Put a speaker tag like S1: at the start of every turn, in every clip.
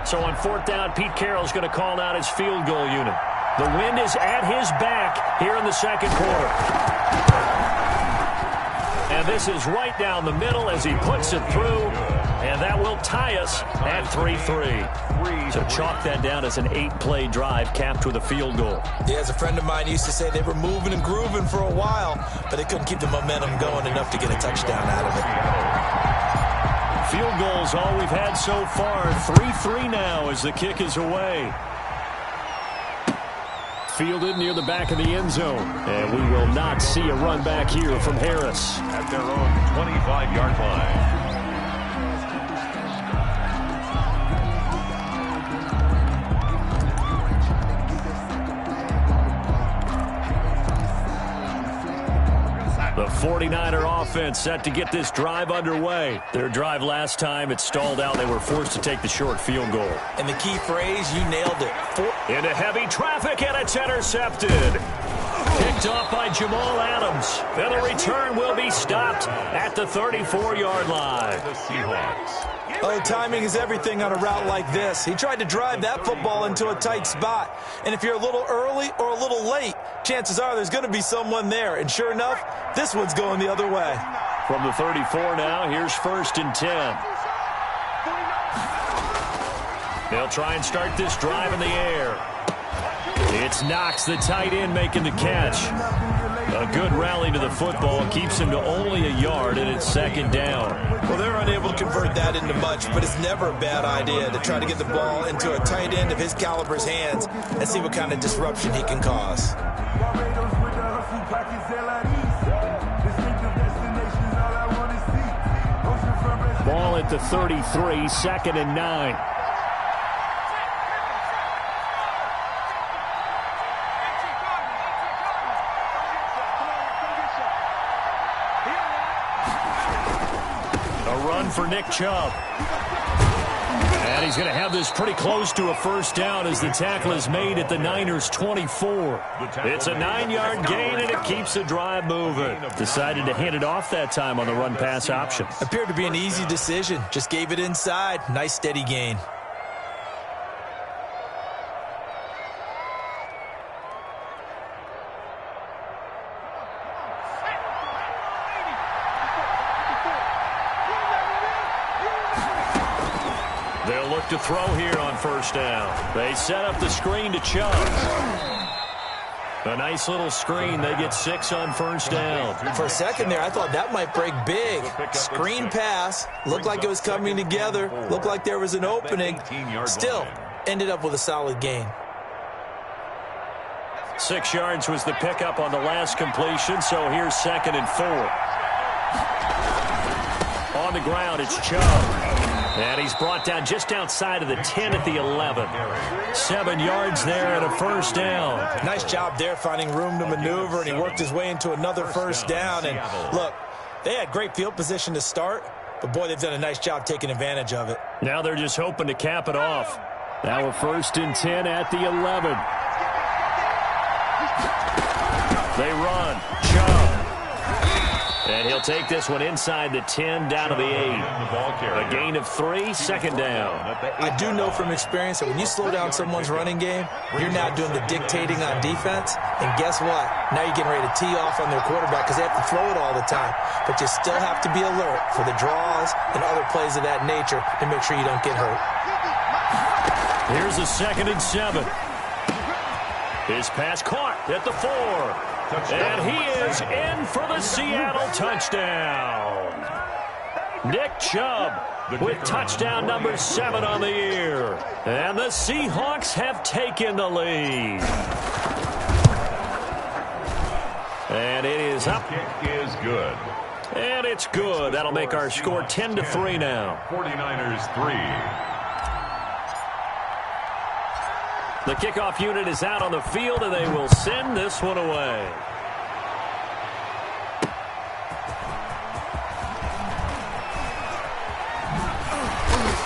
S1: So on 4th down, Pete Carroll's going to call out his field goal unit. The wind is at his back here in the second quarter. And this is right down the middle as he puts it through. And that will tie us at 3-3. So chalk that down as an 8-play drive capped with a field goal.
S2: Yeah, as a friend of mine used to say, they were moving and grooving for a while, but they couldn't keep the momentum going enough to get a touchdown out of it.
S1: Field goals all we've had so far. 3-3 now as the kick is away. Fielded near the back of the end zone. And we will not see a run back here from Harris.
S3: At their own 25-yard line.
S1: The 49er offense set to get this drive underway. Their drive last time, it stalled out. They were forced to take the short field goal.
S2: And the key phrase, you nailed it.
S1: Into heavy traffic, and it's intercepted. Picked off by Jamal Adams. And the return will be stopped at the 34-yard line.
S3: The Seahawks.
S2: Oh, timing is everything on a route like this. He tried to drive that football into a tight spot. And if you're a little early or a little late, chances are there's going to be someone there. And sure enough, this one's going the other way.
S1: From the 34 now, here's 1st and 10. They'll try and start this drive in the air. It's Knox, the tight end, making the catch. A good rally to the football keeps him to only a yard, and it's 2nd down.
S2: Well, they're unable to convert that into much, but it's never a bad idea to try to get the ball into a tight end of his caliber's hands and see what kind of disruption he can cause.
S1: Ball at the 33, 2nd and 9. For Nick Chubb. And he's going to have this pretty close to a 1st down as the tackle is made at the Niners' 24. It's a 9-yard gain, and it keeps the drive moving. Decided to hand it off that time on the run-pass option.
S2: Appeared to be an easy decision. Just gave it inside. Nice, steady gain.
S1: To throw here on 1st down. They set up the screen to Chubb. A nice little screen. They get 6 on 1st down.
S2: For a second there, I thought that might break big. Screen pass. Looked like it was coming together. Looked like there was an opening. Still, ended up with a solid gain.
S1: 6 yards was the pickup on the last completion, so here's 2nd and 4. On the ground, it's Chubb. And he's brought down just outside of the 10 at the 11. 7 yards there and a 1st down.
S2: Nice job there finding room to maneuver, and he worked his way into another 1st down. And look, they had great field position to start, but boy, they've done a nice job taking advantage of it.
S1: Now they're just hoping to cap it off. Now we're 1st and 10 at the 11. They run. Chubb. And he'll take this one inside the 10 down to the 8. A gain of 3, 2nd down.
S2: I do know from experience that when you slow down someone's running game, you're now doing the dictating on defense. And guess what? Now you're getting ready to tee off on their quarterback because they have to throw it all the time. But you still have to be alert for the draws and other plays of that nature to make sure you don't get hurt.
S1: Here's a 2nd and 7. His pass caught at the 4. And he is in for the Seattle touchdown. Nick Chubb with touchdown number 7 on the year. And the Seahawks have taken the lead. And it is up.
S3: Kick is good.
S1: And it's good. That'll make our score 10-3 now.
S3: 49ers 3.
S1: The kickoff unit is out on the field, and they will send this one away.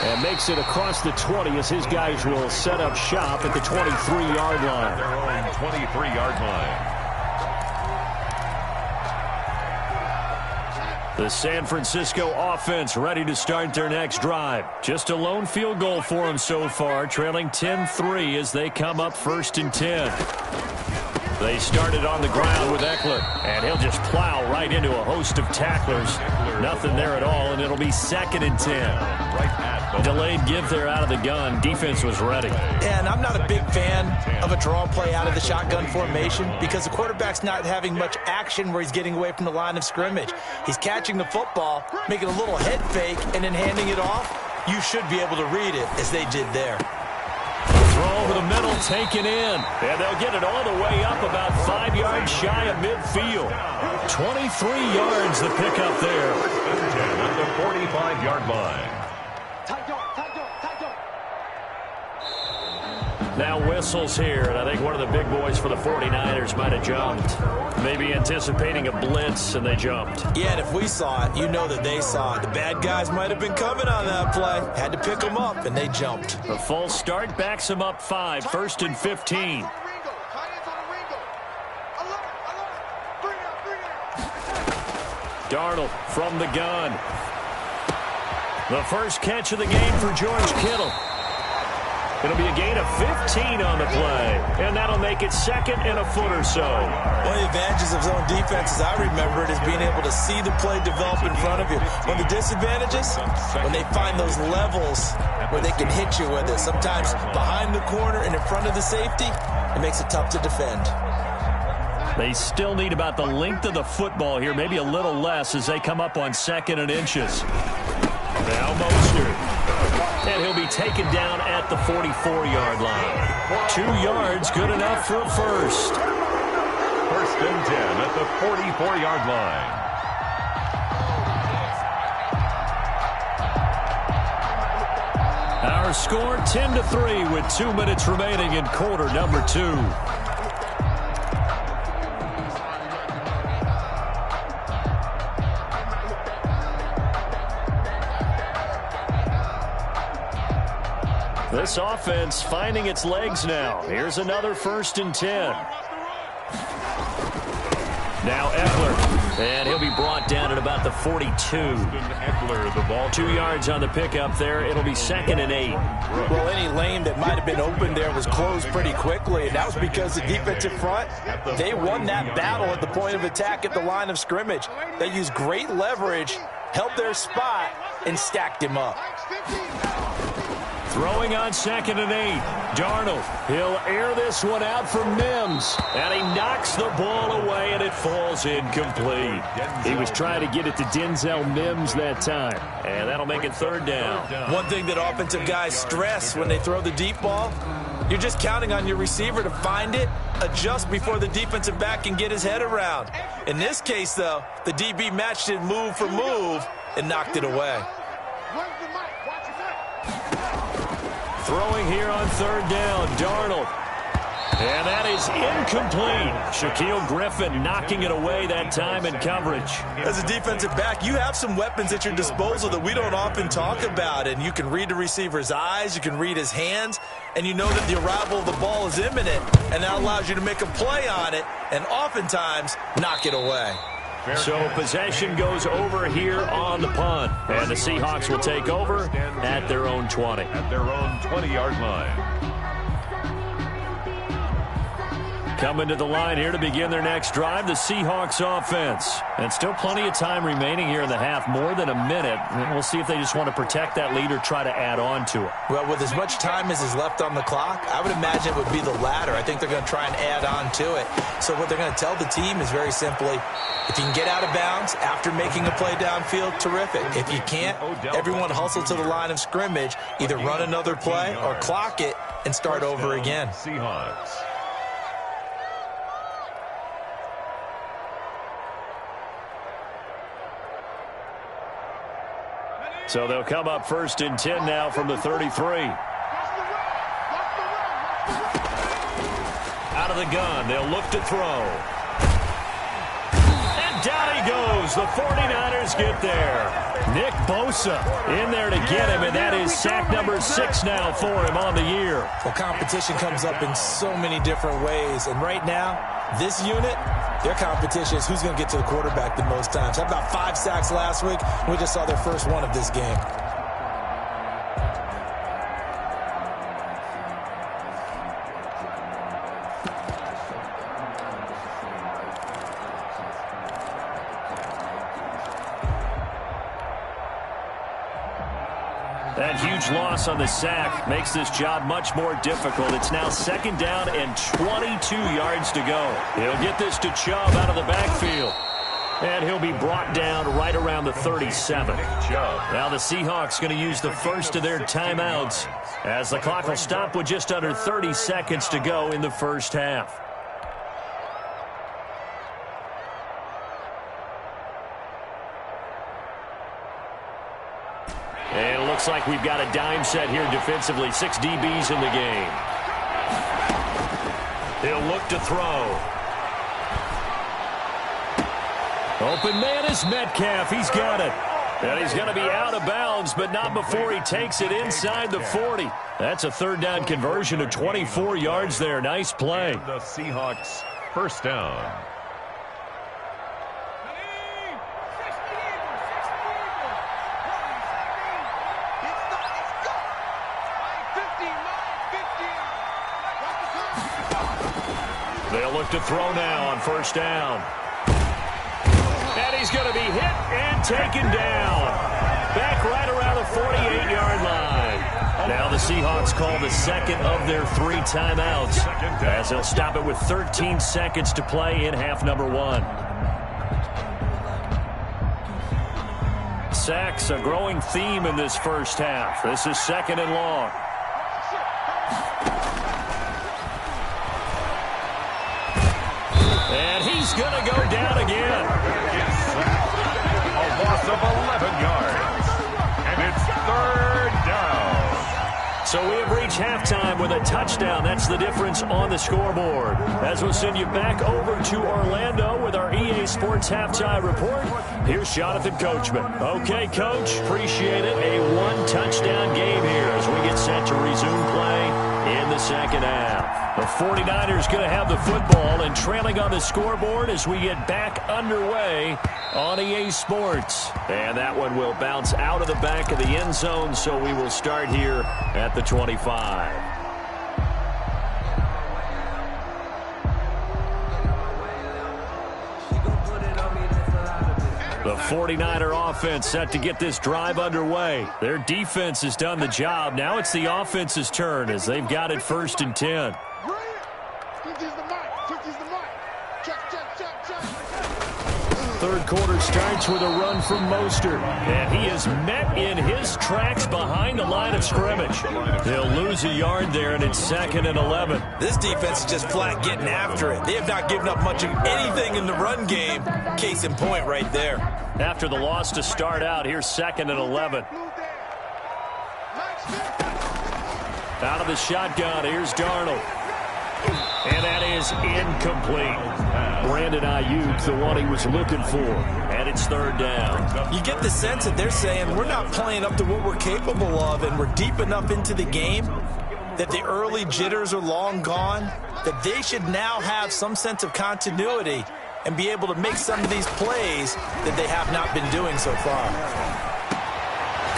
S1: And makes it across the 20 as his guys will set up shop at the 23-yard line.
S3: Their own 23-yard line.
S1: The San Francisco offense ready to start their next drive. Just a lone field goal for them so far, trailing 10-3 as they come up 1st and 10. They started on the ground with Eckler, and he'll just plow right into a host of tacklers. Nothing there at all, and it'll be 2nd and 10. Delayed give there out of the gun. Defense was ready.
S2: And I'm not a big fan of a draw play out of the shotgun formation because the quarterback's not having much action where he's getting away from the line of scrimmage. He's catching the football, making a little head fake, and then handing it off. You should be able to read it as they did there.
S1: Throw over the middle, taken in. And they'll get it all the way up about 5 yards shy of midfield. 23 yards the pickup there.
S3: At the 45-yard line.
S1: Now whistles here, and I think one of the big boys for the 49ers might have jumped. Maybe anticipating a blitz, and they jumped.
S2: Yeah, and if we saw it, you know that they saw it. The bad guys might have been coming on that play. Had to pick them up, and they jumped.
S1: A false start backs them up 5, 1st and 15. Darnold from the gun. The first catch of the game for George Kittle. It'll be a gain of 15 on the play, and that'll make it 2nd and a foot or so.
S2: One of the advantages of zone defense, as I remember it, is being able to see the play develop in front of you. One of the disadvantages, when they find those levels where they can hit you with it, sometimes behind the corner and in front of the safety, it makes it tough to defend.
S1: They still need about the length of the football here, maybe a little less as they come up on 2nd and inches. Now Mostert. And he'll be taken down at the 44-yard line. 2 yards, good enough for a first.
S3: 1st and 10 at the 44-yard line.
S1: Our score 10-3 with 2 minutes remaining in quarter number 2. This offense finding its legs now. Here's another 1st and 10. Now Eckler, and he'll be brought down at about the 42.
S3: Eckler, the ball
S1: 2 yards on the pickup there. It'll be 2nd and 8.
S2: Well, any lane that might have been open there was closed pretty quickly, and that was because the defensive front, they won that battle at the point of attack at the line of scrimmage. They used great leverage, held their spot, and stacked him up.
S1: Throwing on 2nd and 8. Darnold, he'll air this one out for Mims. And he knocks the ball away, and it falls incomplete. He was trying to get it to Denzel Mims that time. And that'll make it 3rd down.
S2: One thing that offensive guys stress when they throw the deep ball, you're just counting on your receiver to find it, adjust before the defensive back can get his head around. In this case, though, the DB matched it move for move and knocked it away.
S1: Throwing here on 3rd down, Darnold. And that is incomplete. Shaquille Griffin knocking it away that time in coverage.
S2: As a defensive back, you have some weapons at your disposal that we don't often talk about. And you can read the receiver's eyes, you can read his hands, and you know that the arrival of the ball is imminent. And that allows you to make a play on it and oftentimes knock it away.
S1: So possession goes over here on the punt. And the Seahawks will take over at their own 20.
S3: At their own 20-yard line.
S1: Coming to the line here to begin their next drive, the Seahawks offense. And still plenty of time remaining here in the half, more than a minute. And we'll see if they just want to protect that lead or try to add on to it.
S2: Well, with as much time as is left on the clock, I would imagine it would be the latter. I think they're going to try and add on to it. So what they're going to tell the team is very simply, if you can get out of bounds after making a play downfield, terrific. If you can't, everyone hustle to the line of scrimmage, either run another play or clock it and start over again.
S3: Seahawks.
S1: So they'll come up 1st and 10 now from the 33. Out of the gun, they'll look to throw. And down he he goes. The 49ers get there. Nick Bosa in there to get him, and that is sack number 6 now for him on the year.
S2: Well, competition comes up in so many different ways, and right now, this unit, their competition is who's going to get to the quarterback the most times. Had about 5 sacks last week, and we just saw their first one of this game.
S1: That huge loss on the sack makes this job much more difficult. It's now 2nd down and 22 yards to go. He'll get this to Chubb out of the backfield. And he'll be brought down right around the 37. Now the Seahawks going to use the first of their timeouts as the clock will stop with just under 30 seconds to go in the first half. And it looks like we've got a dime set here defensively. 6 DBs in the game. He'll look to throw. Open man is Metcalf. He's got it. And he's going to be out of bounds, but not before he takes it inside the 40. That's a 3rd down conversion of 24 yards there. Nice play.
S3: The Seahawks first down.
S1: They'll look to throw now on first down. And he's going to be hit and taken down. Back right around the 48-yard line. Now the Seahawks call the second of their 3 timeouts as they'll stop it with 13 seconds to play in half number 1. Sacks, a growing theme in this first half. This is 2nd and long. And he's going to go down again.
S3: A loss of 11 yards. And it's 3rd down.
S1: So we have reached halftime with a touchdown. That's the difference on the scoreboard. As we'll send you back over to Orlando with our EA Sports Halftime Report, here's Jonathan Coachman. Okay, Coach, appreciate it. A 1-touchdown game here as we get set to resume play in the second half. The 49ers going to have the football and trailing on the scoreboard as we get back underway on EA Sports. And that one will bounce out of the back of the end zone, so we will start here at the 25. The 49er offense set to get this drive underway. Their defense has done the job. Now it's the offense's turn as they've got it 1st and 10. Third quarter starts with a run from Mostert. And he is met in his tracks behind the line of scrimmage. He'll lose a yard there, and it's 2nd and 11.
S2: This defense is just flat getting after it. They have not given up much of anything in the run game. Case in point right there.
S1: After the loss to start out, here's 2nd and 11. Out of the shotgun, here's Darnold. And that is incomplete. Brandon Ayuk, the one he was looking for. And it's 3rd down.
S2: You get the sense that they're saying we're not playing up to what we're capable of, and we're deep enough into the game that the early jitters are long gone, that they should now have some sense of continuity and be able to make some of these plays that they have not been doing so far.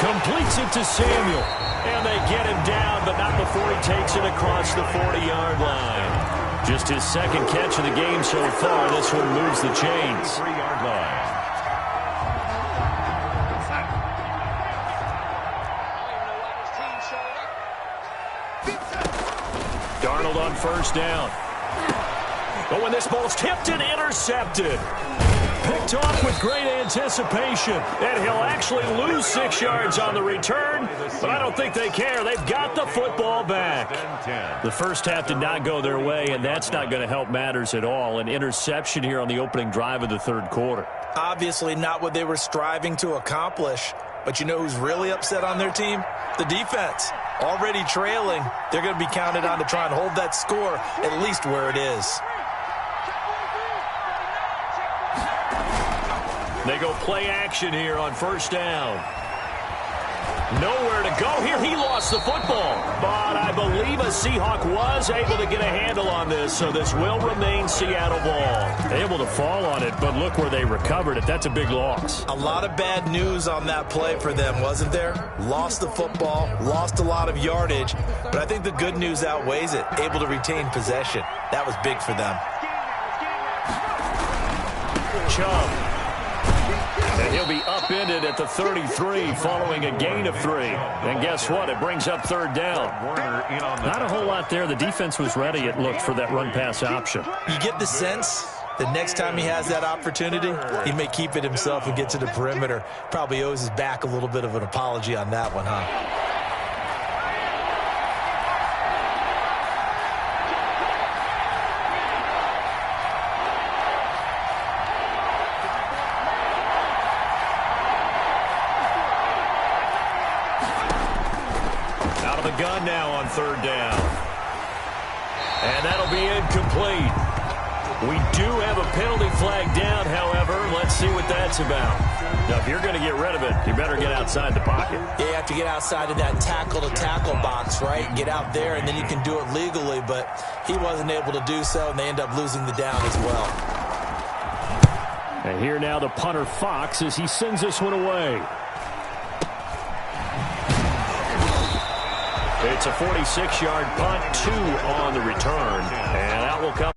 S1: Completes it to Samuel. And they get him down, but not before he takes it across the 40-yard line. Just his 2nd catch of the game so far. This one moves the chains.
S3: 3-yard line.
S1: Darnold on first down. But when this ball's tipped and intercepted. Picked off with great anticipation. And he'll actually lose 6 yards on the return. But I don't think they care. They've got the football back. The first half did not go their way, and that's not going to help matters at all. An interception here on the opening drive of the 3rd quarter.
S2: Obviously not what they were striving to accomplish. But you know who's really upset on their team? The defense. Already trailing. They're going to be counted on to try and hold that score at least where it is.
S1: They go play action here on first down. Nowhere to go here. He lost the football. But I believe a Seahawk was able to get a handle on this, so this will remain Seattle ball. Able to fall on it, but look where they recovered it. That's a big loss.
S2: A lot of bad news on that play for them, wasn't there? Lost the football, lost a lot of yardage, but I think the good news outweighs it. Able to retain possession. That was big for them.
S1: Chubb. And he'll be upended at the 33 following a gain of 3. And guess what? It brings up third down. Not a whole lot there. The defense was ready, it looked, for that run-pass option.
S2: You get the sense the next time he has that opportunity, he may keep it himself and get to the perimeter. Probably owes his back a little bit of an apology on that one, huh?
S1: Gun now on third down. And that'll be incomplete. We do have a penalty flag down, however. Let's see what that's about. Now, if you're going to get rid of it, you better get outside the pocket.
S2: Yeah, you have to get outside of that tackle-to-tackle box, right? Get out there, and then you can do it legally. But he wasn't able to do so, and they end up losing the down as well.
S1: And here now the punter, Fox, as he sends this one away. It's a 46-yard punt, 2 on the return, and that will come.